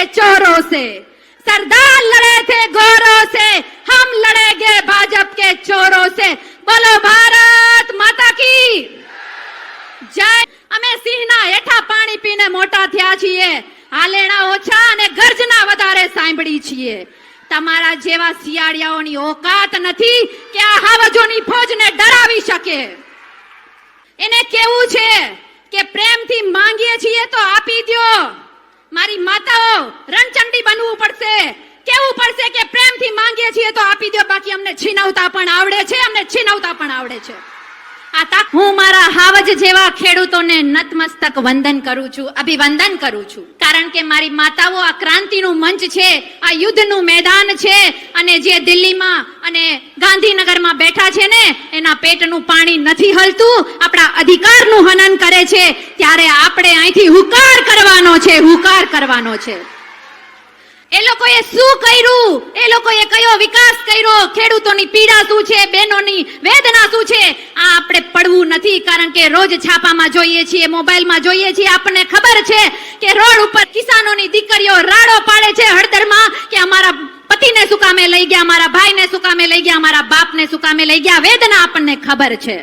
चोरों से, सरदार लड़े थे गोरों से, हम लड़ेंगे भाजपा के चोरों से। बोलो भारत माता की जय। અમે સિંહના હેઠા પાણી પીને મોટા થયા છીએ, હાલેણા ઓછા અને ગર્જના વધારે સાંભળી છીએ। તમારા જેવા શિયાળિયાઓની ઓકાત નથી કે આ હાવજોની ફોજને ડરાવી શકે। એને કેવું છે કે પ્રેમથી માંગીએ છીએ તો આપી દ્યો। મારી માતાઓ, રણચંડી બનવું પડશે, કેવું પડશે કે પ્રેમથી માંગીએ છીએ તો આપી દ્યો, બાકી અમને છીનવતા પણ આવડે છે, અમને છીનવતા પણ આવડે છે। હું મારા હાવજ જેવા ખેડૂતોને નતમસ્તક વંદન કરું છું, અભિવંદન કરું છું, કારણ કે મારી માતાઓ આ ક્રાંતિનું મંચ છે, આ યુદ્ધનું મેદાન છે, અને જે દિલ્હીમાં અને ગાંધીનગરમાં બેઠા છે ને એના પેટનું પાણી નથી હલતું, આપણા અધિકારનું હનન કરે છે, ત્યારે આપણે અહીંથી હુકાર કરવાનો છે, હુકાર કરવાનો છે। એ લોકોએ શું કર્યું, એ લોકોએ કયો વિકાસ કર્યો, ખેડૂતોની પીડા શું છે, બહેનોની વેદના શું છે, આ આપણે પડવું નથી, કારણ કે રોજ છાપામાં જોઈએ છીએ, મોબાઈલમાં જોઈએ છીએ, આપણને ખબર છે કે રોડ ઉપર કિસાનોની દીકરીઓ રાડો પાડે છે હળદરમાં કે અમારા પતિને શું કામે લઈ ગયા, અમારા ભાઈને શું કામે લઈ ગયા, અમારા બાપને શું કામે લઈ ગયા, વેદના આપણને ખબર છે।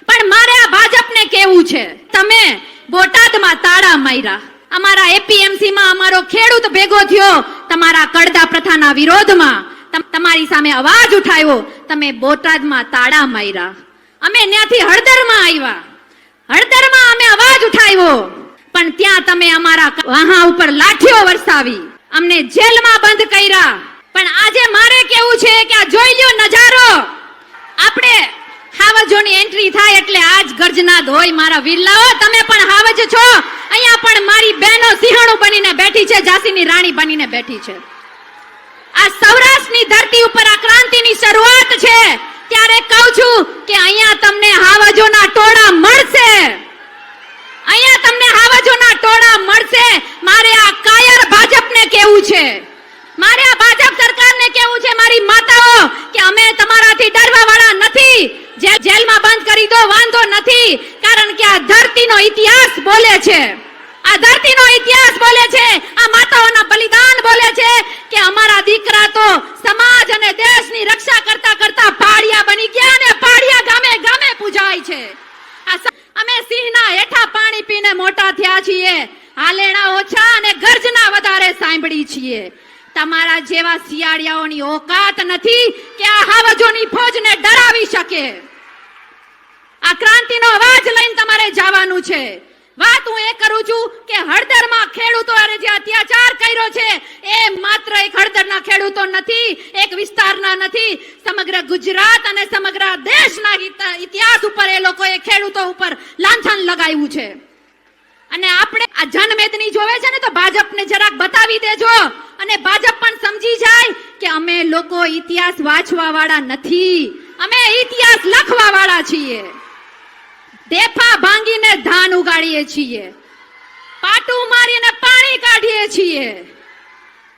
પણ મારે આ ભાજપને કેવું છે, તમે બોટાદમાં તાળા માર્યા, અમારા એપીએમસી માં અમારો ખેડૂત ભેગો થયો તમારા કડદા પ્રથાના વિરોધમાં, તમારી સામે અવાજ ઉઠાવ્યો, તમે બોટાદમાં તાળા માર્યા। અમે ત્યાંથી હળદરમાં આવ્યા, હળદરમાં અમે અવાજ ઉઠાવ્યો, પણ ત્યાં તમે અમારા વાહા ઉપર લાઠીઓ વરસાવી, અમને જેલમાં બંધ કર્યા। પણ આજે મારે કેવું છે કે આ જોઈ લ્યો નજારો, આપણે હાવજોની એન્ટ્રી થાય એટલે આજ ગર્જનાદ હોય। મારા વિરલાઓ, તમે પણ હાવજ છો, અહીંયા પણ મારી બહેનો સિંહણું બનીને બેઠી છે, ઝાંસીની રાણી બનીને બેઠી છે। આ સૌરાષ્ટ્રની ધરતી ઉપર આ ક્રાંતિની શરૂઆત છે, ત્યારે કહું છું કે અહીંયા તમને હાવજોના ટોળા મળશે, અહીંયા તમને હાવજોના ટોળા મળશે। મારે આ કાયર ભાજપને કેવું છે, મારે આ ભાજપ સરકારને કેવું છે, મારી માતાઓ, કે અમે તમારાથી ડરવા વાળા નથી, જેલમાં બંધ કરી દો વાંધો નથી, કારણ કે આ ધરતીનો ઇતિહાસ બોલે છે, આ ધરતીનો ઇતિહાસ બોલે છે, આ માતાઓના બલિદાન બોલે છે કે અમારા દીકરા તો સમાજ અને દેશની રક્ષા કરતા કરતા પાડિયા બની ગયા અને પાડિયા ગામે ગામે પૂજાય છે। અમે સિંહના હેઠા પાણી પીને મોટા થયા છીએ, હાલેણા ઓછા અને ગર્જના વધારે સાંભળી છીએ। તમારા જેવા શિયાળિયાઓની ઓકાત નથી કે આ હાવજોની ફોજને ડરાવી શકે। આ ક્રાંતિનો અવાજ લઈને તમારે જવાનું છે। વાત હું એ કરું છું કે હળદરમાં ખેડૂતોએ જે અત્યાચાર કર્યો છે એ માત્ર એક હળદરના ખેડૂતો નથી, એક વિસ્તારના નથી, સમગ્ર ગુજરાત અને સમગ્ર દેશના ઇતિહાસ ઉપર એ લોકોએ ખેડૂતો ઉપર લાંછન લગાવ્યું છે। અને આપણે આ જનમેદની જોવે છે ને તો ભાજપને જરાક બતાવી દેજો, અને ભાજપ પણ સમજી જાય કે અમે લોકો ઇતિહાસ વાંચવા વાળા નથી, અમે ઇતિહાસ લખવા વાળા છીએ। દેફા ભાંગીને ધાન ઉગાડીએ છીએ, પાટું મારીને પાણી કાઢીએ છીએ,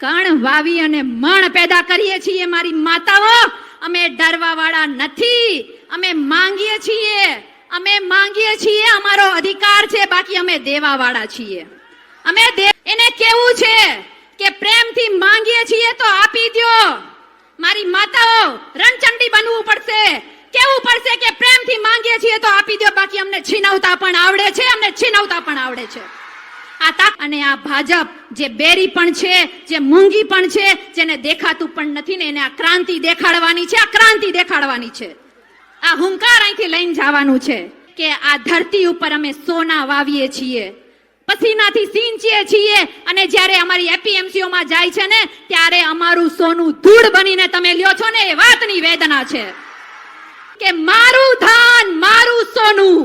કણ વાવી અને મણ પેદા કરીએ છીએ। મારી માતાઓ, અમે ડરવા વાળા નથી, અમે માંગીએ છીએ, અમે માંગીએ છીએ, અમારો અધિકાર છે, બાકી અમે દેવા વાળા છીએ। અમે એને કેવું છે કે પ્રેમથી માંગીએ છીએ તો આપી દ્યો। મારી માતાઓ, રણચંડી બનવું પડશે, કેવું પડશે કે પ્રેમથી માંગીએ છીએ તો આપી દ્યો, બાકી અમને છીનવતા પણ આવડે છે, અમને છીનવતા પણ આવડે છે। અને આ ભાજપ જે બેરી પણ છે, જે મૂંગી પણ છે, જેને દેખાતું પણ નથી ને એને આ ક્રાંતિ દેખાડવાની છે, આ ક્રાંતિ દેખાડવાની છે। આ હુંકાર અહીંથી લઈને જવાનું છે કે આ ધરતી ઉપર અમે સોના વાવીએ છીએ, પસીનાથી સિંચીએ છીએ, અને જ્યારે અમારી એપીએમસીઓમાં જાય છે ને ત્યારે અમારું સોનું ધૂળ બનીને તમે લ્યો છો ને, એ વાતની વેદના છે કે મારું ધાન મારું સોનું,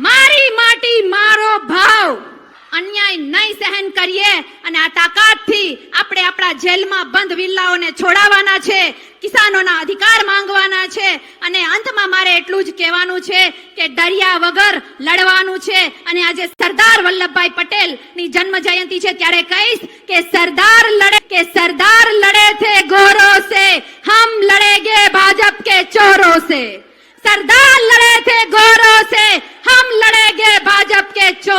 મારી માટી મારો ભાવ, અન્યાય નહીં સહન કરીએ। અને આ તાકાતથી આપણે આપણા જેલમાં બંધ વિલ્લાઓને છોડાવવાના છે, કિસાનોના અધિકાર માંગવાના છે। અને અંતમાં મારે એટલું જ કહેવાનું છે કે ડર્યા વગર લડવાનું છે। અને આજે સરદાર વલ્લભભાઈ પટેલ ની જન્મ જયંતિ છે ત્યારે કહીશ કે સરદાર લડે થે ગોરોं से, हम लड़ेंगे भाजपा के चोरों से। सरदार लड़े थे गोरों से, हम लड़ेंगे भाजपा के चोरों